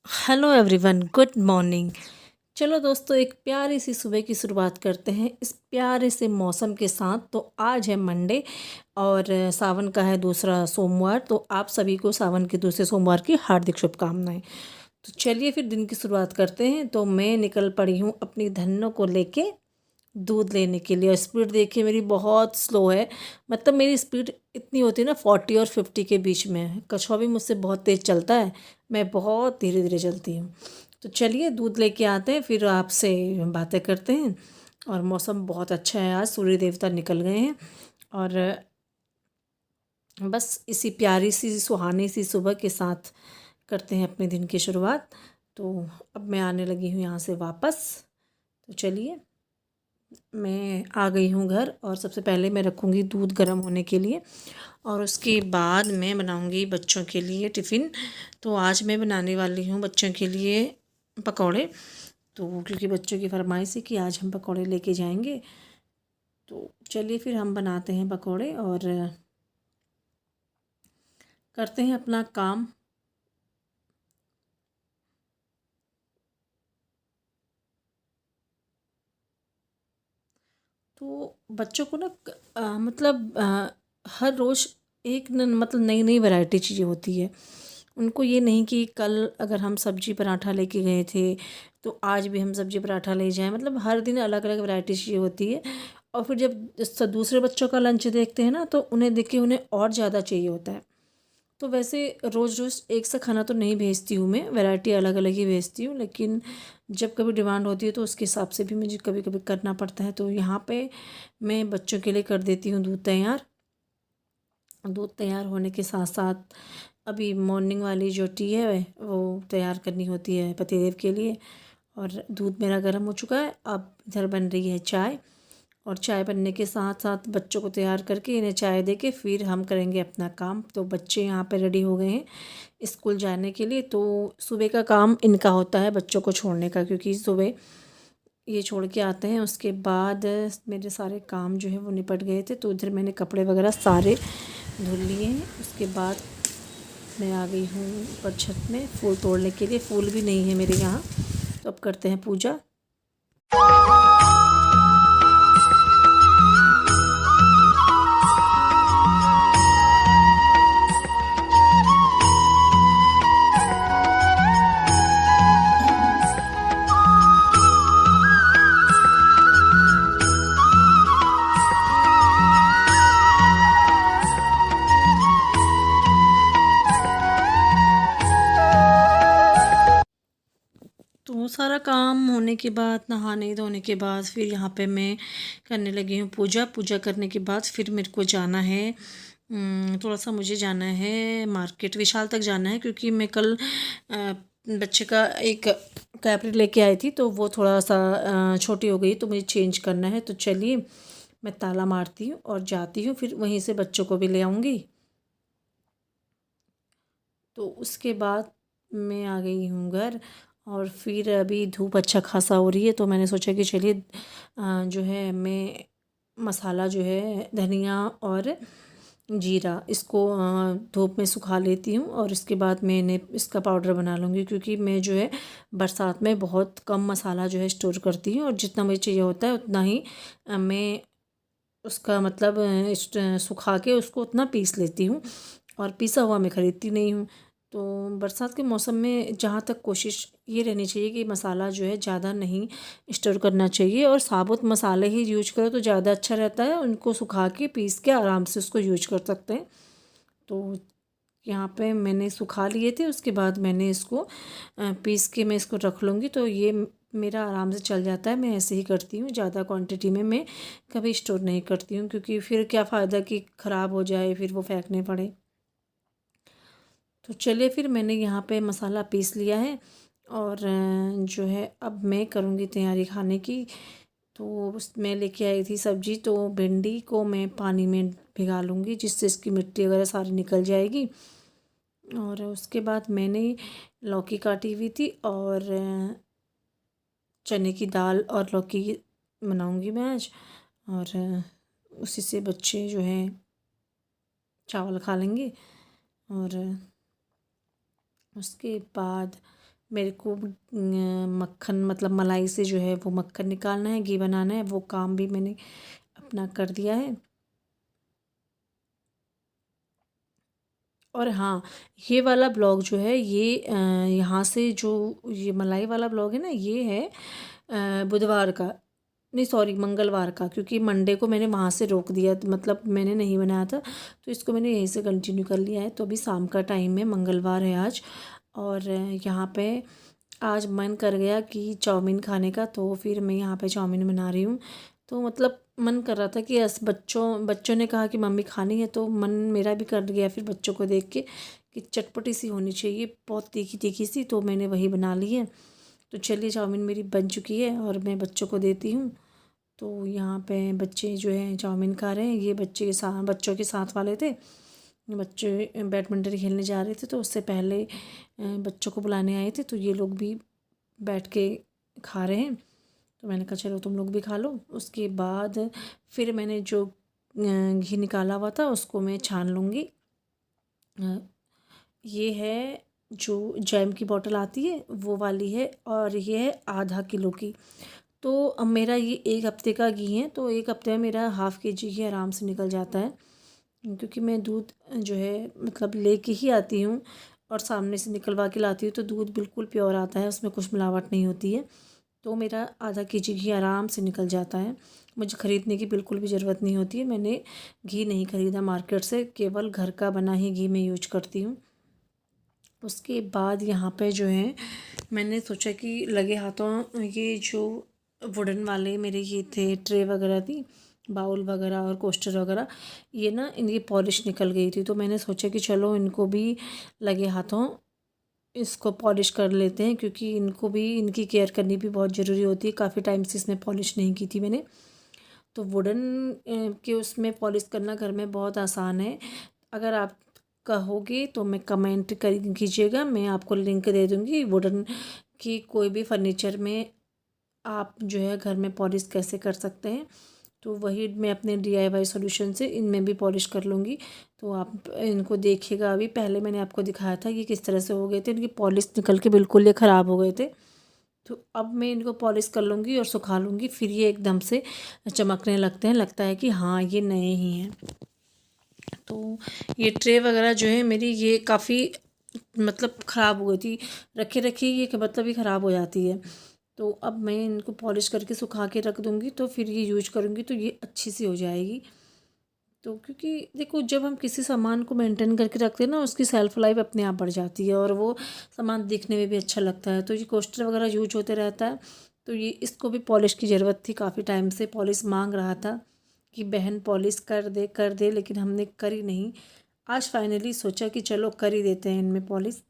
Hello everyone, good morning. चलो दोस्तों, एक प्यारी सी सुबह की शुरुआत करते हैं इस प्यारे से मौसम के साथ। तो आज है मंडे और सावन का है दूसरा सोमवार। तो आप सभी को सावन के दूसरे सोमवार की हार्दिक शुभकामनाएं। तो चलिए फिर दिन की शुरुआत करते हैं। तो मैं निकल पड़ी हूँ अपनी धन्नो को लेके दूध लेने के लिए। और स्पीड देखिए मेरी बहुत स्लो है। मतलब मेरी स्पीड इतनी होती है ना, 40 और 50 के बीच में है। कछुआ भी मुझसे बहुत तेज़ चलता है, मैं बहुत धीरे धीरे चलती हूँ। तो चलिए दूध लेके आते हैं, फिर आपसे बातें करते हैं। और मौसम बहुत अच्छा है, आज सूर्य देवता निकल गए हैं। और बस इसी प्यारी सी सुहानी सी सुबह के साथ करते हैं अपने दिन की शुरुआत। तो अब मैं आने लगी हूँ यहाँ से वापस। तो चलिए, मैं आ गई हूँ घर और सबसे पहले मैं रखूँगी दूध गर्म होने के लिए। और उसके बाद मैं बनाऊँगी बच्चों के लिए टिफ़िन। तो आज मैं बनाने वाली हूँ बच्चों के लिए पकौड़े। तो क्योंकि बच्चों की फरमाइश है कि आज हम पकौड़े लेके जाएंगे। तो चलिए फिर हम बनाते हैं पकौड़े और करते हैं अपना काम। तो बच्चों को ना मतलब हर रोज़ एक न मतलब नई नई वैरायटी चीज़ें होती है। उनको ये नहीं कि कल अगर हम सब्जी पराठा लेके गए थे तो आज भी हम सब्जी पराठा ले जाएं। मतलब हर दिन अलग अलग वैरायटी चीज़ें होती है। और फिर जब दूसरे बच्चों का लंच देखते हैं ना, तो उन्हें देख के उन्हें और ज़्यादा चाहिए होता है। तो वैसे रोज़ रोज़ एक सा खाना तो नहीं भेजती हूँ, मैं वैरायटी अलग अलग ही भेजती हूँ। लेकिन जब कभी डिमांड होती है तो उसके हिसाब से भी मुझे कभी कभी करना पड़ता है। तो यहाँ पे मैं बच्चों के लिए कर देती हूँ दूध तैयार। दूध तैयार होने के साथ साथ अभी मॉर्निंग वाली जो टी है वो तैयार करनी होती है पतिदेव के लिए। और दूध मेरा गर्म हो चुका है, अब इधर बन रही है चाय। और चाय बनने के साथ साथ बच्चों को तैयार करके इन्हें चाय दे के फिर हम करेंगे अपना काम। तो बच्चे यहाँ पे रेडी हो गए हैं स्कूल जाने के लिए। तो सुबह का काम इनका होता है बच्चों को छोड़ने का, क्योंकि सुबह ये छोड़ के आते हैं। उसके बाद मेरे सारे काम जो है वो निपट गए थे। तो उधर मैंने कपड़े वगैरह सारे धुल लिए हैं। उसके बाद मैं आ गई हूँ ऊपर छत में फूल तोड़ने के लिए। फूल भी नहीं है मेरे यहाँ। तो अब करते हैं पूजा। तो सारा काम होने के बाद, नहाने धोने के बाद, फिर यहाँ पे मैं करने लगी हूँ पूजा। पूजा करने के बाद फिर मेरे को जाना है, थोड़ा सा मुझे जाना है मार्केट, विशाल तक जाना है। क्योंकि मैं कल बच्चे का एक कैपरी लेके आई थी, तो वो थोड़ा सा छोटी हो गई, तो मुझे चेंज करना है। तो चलिए मैं ताला मारती हूँ और जाती हूँ, फिर वहीं से बच्चों को भी ले आऊँगी। तो उसके बाद मैं आ गई हूँ घर। और फिर अभी धूप अच्छा खासा हो रही है, तो मैंने सोचा कि चलिए जो है मैं मसाला जो है धनिया और जीरा इसको धूप में सुखा लेती हूँ। और इसके बाद मैंने इसका पाउडर बना लूँगी। क्योंकि मैं जो है बरसात में बहुत कम मसाला जो है स्टोर करती हूँ, और जितना मुझे चाहिए होता है उतना ही मैं उसका मतलब सुखा के उसको उतना पीस लेती हूँ। और पिसा हुआ मैं ख़रीदती नहीं हूँ। तो बरसात के मौसम में जहाँ तक कोशिश ये रहनी चाहिए कि मसाला जो है ज़्यादा नहीं स्टोर करना चाहिए, और साबुत मसाले ही यूज करो तो ज़्यादा अच्छा रहता है। उनको सुखा के पीस के आराम से उसको यूज कर सकते हैं। तो यहाँ पे मैंने सुखा लिए थे, उसके बाद मैंने इसको पीस के मैं इसको रख लूँगी। तो ये मेरा आराम से चल जाता है। मैं ऐसे ही करती हूँ, ज़्यादा क्वांटिटी में मैं कभी स्टोर नहीं करती हूँ। क्योंकि फिर क्या फ़ायदा कि ख़राब हो जाए फिर वो फेंकने पड़े। तो चलिए फिर मैंने यहाँ पे मसाला पीस लिया है। और जो है अब मैं करूँगी तैयारी खाने की। तो मैं लेके आई थी सब्जी, तो भिंडी को मैं पानी में भिगा लूँगी, जिससे इसकी मिट्टी वगैरह सारी निकल जाएगी। और उसके बाद मैंने लौकी काटी हुई थी, और चने की दाल और लौकी बनाऊँगी मैं आज। और उसी से बच्चे जो हैं चावल खा लेंगे। और उसके बाद मेरे को मक्खन मतलब मलाई से जो है वो मक्खन निकालना है, घी बनाना है, वो काम भी मैंने अपना कर दिया है। और हाँ, ये वाला ब्लॉग जो है ये यहाँ से जो ये मलाई वाला ब्लॉग है ना, ये है बुधवार का, नहीं सॉरी मंगलवार का, क्योंकि मंडे को मैंने वहाँ से रोक दिया, तो मतलब मैंने नहीं बनाया था, तो इसको मैंने यहीं से कंटिन्यू कर लिया है। तो अभी शाम का टाइम है, मंगलवार है आज। और यहाँ पे आज मन कर गया कि चाउमीन खाने का, तो फिर मैं यहाँ पे चाउमीन बना रही हूँ। तो मतलब मन कर रहा था कि बस बच्चों बच्चों ने कहा कि मम्मी खानी है, तो मन मेरा भी कर गया फिर बच्चों को देख के कि चटपटी सी होनी चाहिए, बहुत तीखी तीखी सी, तो मैंने वही बना ली है। तो चलिए चाउमीन मेरी बन चुकी है और मैं बच्चों को देती हूँ। तो यहाँ पे बच्चे जो हैं चाउमीन खा रहे हैं, ये बच्चे के साथ बच्चों के साथ वाले थे, बच्चे बैडमिंटन खेलने जा रहे थे, तो उससे पहले बच्चों को बुलाने आए थे, तो ये लोग भी बैठ के खा रहे हैं। तो मैंने कहा चलो तुम लोग भी खा लो। उसके बाद फिर मैंने जो घी निकाला हुआ था उसको मैं छान लूँगी। ये है जो जैम की बोतल आती है वो वाली है, और ये है आधा किलो की। तो अब मेरा ये 1 हफ्ते का घी है, तो 1 हफ्ते में मेरा ½ kg घी आराम से निकल जाता है, क्योंकि मैं दूध जो है मतलब लेके ही आती हूँ और सामने से निकलवा के लाती हूँ, तो दूध बिल्कुल प्योर आता है, उसमें कुछ मिलावट नहीं होती है। तो मेरा ½ kg घी आराम से निकल जाता है, मुझे ख़रीदने की बिल्कुल भी ज़रूरत नहीं होती है। मैंने घी नहीं ख़रीदा मार्केट से, केवल घर का बना ही घी मैं यूज करती हूँ। उसके बाद यहाँ पे जो है मैंने सोचा कि लगे हाथों ये जो वुडन वाले मेरे ये थे ट्रे वगैरह थी, बाउल वगैरह और कोस्टर वगैरह, ये ना इनकी पॉलिश निकल गई थी, तो मैंने सोचा कि चलो इनको भी लगे हाथों इसको पॉलिश कर लेते हैं, क्योंकि इनको भी इनकी केयर करनी भी बहुत ज़रूरी होती है। काफ़ी टाइम से इसमें पॉलिश नहीं की थी मैंने। तो वुडन के उसमें पॉलिश करना घर में बहुत आसान है। अगर आप कहोगे तो मैं कमेंट कर कीजिएगा, मैं आपको लिंक दे दूँगी वुडन की कोई भी फर्नीचर में आप जो है घर में पॉलिश कैसे कर सकते हैं। तो वही मैं अपने DIY सॉल्यूशन से इनमें भी पॉलिश कर लूँगी। तो आप इनको देखिएगा, अभी पहले मैंने आपको दिखाया था कि किस तरह से हो गए थे, इनकी पॉलिश निकल के बिल्कुल ये ख़राब हो गए थे। तो अब मैं इनको पॉलिश कर लूँगी और सुखा लूँगी, फिर ये एकदम से चमकने लगते हैं, लगता है कि हाँ ये नए ही हैं। तो ये ट्रे वगैरह जो है मेरी ये काफ़ी मतलब ख़राब हो गई थी, रखे रखे ये मतलब ही ख़राब हो जाती है। तो अब मैं इनको पॉलिश करके सुखा के रख दूँगी, तो फिर ये यूज करूँगी तो ये अच्छी सी हो जाएगी। तो क्योंकि देखो जब हम किसी सामान को मेंटेन करके रखते हैं ना, उसकी सेल्फ लाइफ अपने आप बढ़ जाती है और वो सामान दिखने में भी अच्छा लगता है। तो ये कोस्टर वगैरह यूज होते रहता है, तो ये इसको भी पॉलिश की ज़रूरत थी, काफ़ी टाइम से पॉलिश मांग रहा था कि बहन पॉलिश कर दे, लेकिन हमने करी नहीं। आज फाइनली सोचा कि चलो कर ही देते हैं इनमें पॉलिश।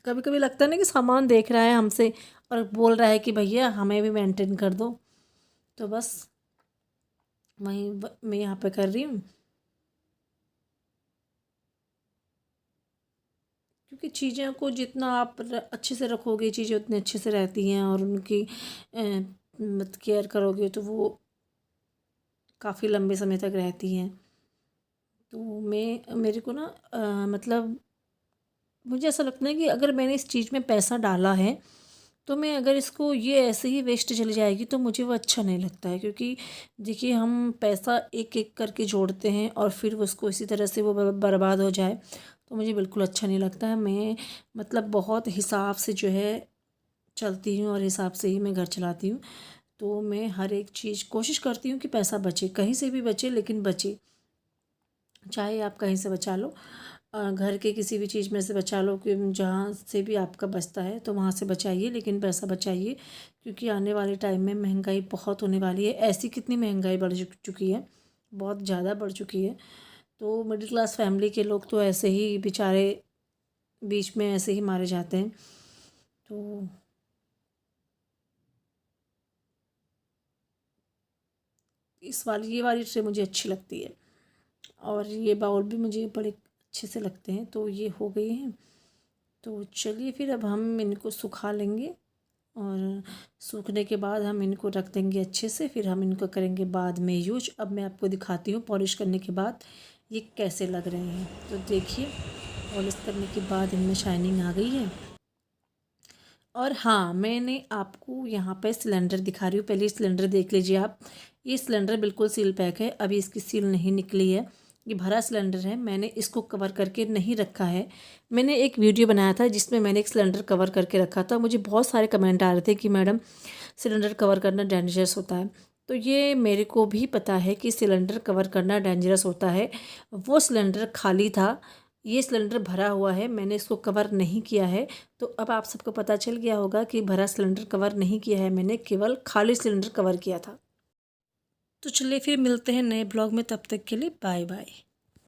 कभी कभी लगता है ना कि सामान देख रहा है हमसे और बोल रहा है कि भैया हमें भी मेंटेन कर दो, तो बस मैं यहाँ पे कर रही हूँ। क्योंकि चीज़ों को जितना आप अच्छे से रखोगे, चीज़ें उतनी अच्छे से रहती हैं, और उनकी मत केयर करोगे तो वो काफ़ी लंबे समय तक रहती हैं। तो मैं मेरे को ना मतलब मुझे ऐसा लगता है कि अगर मैंने इस चीज़ में पैसा डाला है, तो मैं अगर इसको ये ऐसे ही वेस्ट चली जाएगी तो मुझे वो अच्छा नहीं लगता है। क्योंकि देखिए हम पैसा एक एक करके जोड़ते हैं और फिर उसको इसी तरह से वो बर्बाद हो जाए, तो मुझे बिल्कुल अच्छा नहीं लगता है। मैं मतलब बहुत हिसाब से जो है चलती हूँ और हिसाब से ही मैं घर चलाती हूँ। तो मैं हर एक चीज़ कोशिश करती हूँ कि पैसा बचे, कहीं से भी बचे लेकिन बचे। चाहे आप कहीं से बचा लो, घर के किसी भी चीज़ में से बचा लो, कि जहाँ से भी आपका बचता है तो वहाँ से बचाइए, लेकिन पैसा बचाइए। क्योंकि आने वाले टाइम में महंगाई बहुत होने वाली है। ऐसी कितनी महंगाई बढ़ चुकी है, बहुत ज़्यादा बढ़ चुकी है। तो मिडिल क्लास फैमिली के लोग तो ऐसे ही बेचारे बीच में ऐसे ही मारे जाते हैं। तो ये वाली ट्रे मुझे अच्छी लगती है, और ये बाउल भी मुझे बड़े अच्छे से लगते हैं। तो ये हो गए हैं। तो चलिए फिर अब हम इनको सुखा लेंगे, और सूखने के बाद हम इनको रख देंगे अच्छे से, फिर हम इनको करेंगे बाद में यूज। अब मैं आपको दिखाती हूँ पॉलिश करने के बाद ये कैसे लग रहे हैं। तो देखिए पॉलिश करने के बाद इनमें शाइनिंग आ गई है। और हाँ, मैंने आपको यहाँ पे सिलेंडर दिखा रही हूँ, पहले सिलेंडर देख लीजिए आप। ये सिलेंडर बिल्कुल सील पैक है, अभी इसकी सील नहीं निकली है। ये भरा सिलेंडर है, मैंने इसको कवर करके नहीं रखा है। मैंने एक वीडियो बनाया था जिसमें मैंने एक सिलेंडर कवर करके रखा था। मुझे बहुत सारे कमेंट आ रहे थे कि मैडम सिलेंडर कवर करना डेंजरस होता है। तो ये मेरे को भी पता है कि सिलेंडर कवर करना डेंजरस होता है। वो सिलेंडर खाली था, ये सिलेंडर भरा हुआ है, मैंने इसको कवर नहीं किया है। तो अब आप सबको पता चल गया होगा कि भरा सिलेंडर कवर नहीं किया है मैंने, केवल खाली सिलेंडर कवर किया था। तो चलिए फिर मिलते हैं नए ब्लॉग में, तब तक के लिए बाय बाय।